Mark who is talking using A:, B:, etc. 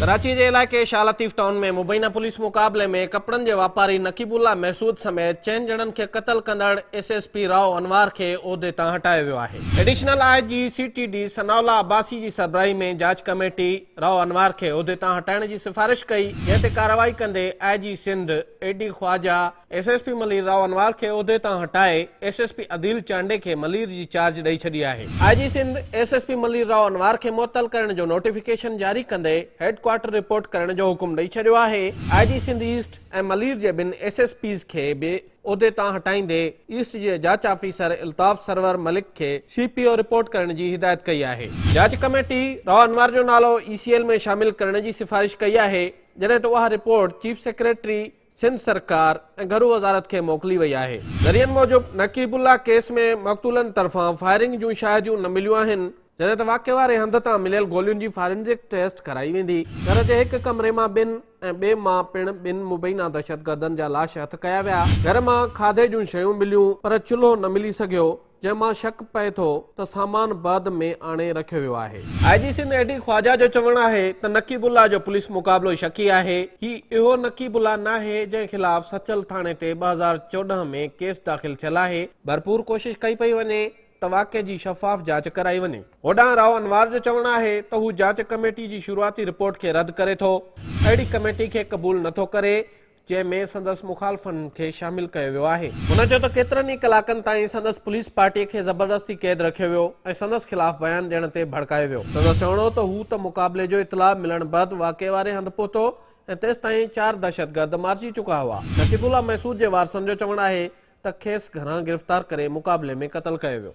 A: कराची के इलाके शाह लतीफ टाउन में मुबैना पुलिस मुकाबले में कपड़न के व्यापारी नकीबुल्ला महसूद समेत 4 ॼणनि खे क़त्ल कंदड़ एसएसपी राव अनवार के उहदे तां हटायो वियो आहे। Additional IG CTD Sanaullah Abbasi जी सरबराही में जांच कमेटी राव अनवार के उहदे तां हटाइण जी सिफारिश कई, जंहिं ते कार्रवाई कंदे आईजी सिंध एडी ख्वाजा एसएसपी मलीर राव अनवार के उहदे तां हटाए एसएसपी अदील चांडे के मलीर जी चार्ज ॾेई छॾी आहे। आईजी सिंध एसएसपी मलीर राव अनवार के मुअत्तल करण जो नोटिफिकेशन जारी कंदे हेडक्वार्टर रिपोर्ट करण जो हुकुम ॾेई छॾियो आहे। आईजी सिंध ईस्ट ऐं मलीर जे ॿिनि एसएसपीज़ खे बि उहदे तां हटाईंदे ईस्ट जे जांच ऑफिसर इल्ताफ सरवर मलिक के सीपीओ रिपोर्ट करण जी हिदायत कई आहे। जांच कमेटी राव अनवार जो नालो ईसीएल में शामिल करण जी सिफारिश कई आहे, जॾहिं त उहा रिपोर्ट चीफ सेक्रेटरी सिंध सरकार ऐं घरू वज़ारत खे मोकिली वई आहे। ज़रियनि मूजिब नकीबुल्ला केस में मक़तूलनि तरफ़ां फायरिंग जूं शाहिदियूं न मिलियूं आहिनि, जॾहिं त वाक़े वारे हंध तां मिलियल गोलियुनि जी फॉरेंसिक टेस्ट कराई वेंदी। घर जे हिक कमरे मां ॿिनि ऐं ॿिए मां पिणु 2 मुबैना दहशतगर्दनि जा लाश हथ कया विया। घर मां खाधे जूं शयूं मिलियूं पर चुल्हो न मिली सघियो, जंहिंमां शक पए थो त सामान बाद में आणे रखियो वियो आहे। आईजी सिंध एडी ख्वाजा जो चवणु आहे त नकीबुल्ला जो पुलिस मुक़ाबलो शकी आहे। ही इहो नकीबुल्ला नाहे जंहिं ख़िलाफ़ सचल थाणे ते 2014 में केस दाख़िल थियल आहे। भरपूर कोशिश कई पई वञे त वाक़े जी शफ़ाफ़ जांच कराई वञे। होॾां राव अनवार जो चवणु आहे त हू जांच कमेटी जी शुरूआती रिपोर्ट खे रद्द करे थो। अहिड़ी कमेटी खे क़बूल नथो करे जंहिंमें संदसि मुखालफ़नि खे शामिल कयो वियो आहे। हुन चयो त केतिरनि ई कलाकनि ताईं संदसि पुलिस पार्टीअ खे ज़बरदस्ती कैद रखियो वियो ऐं संदसि ख़िलाफ़ बयान ॾियण ते भड़कायो वियो। संदसि चवणो त हू त मुक़ाबले जो इतलाह मिलण बैदि वाक़े वारे हंधि पहुतो ऐं तेसि ताईं 4 दहशतगर्द मारिजी चुका हुआ। नकीबुल्ला महसूद जे वारसनि जो चवणु आहे त खेसि घरां गिरफ़्तार करे मुक़ाबले में क़त्ल कयो वियो।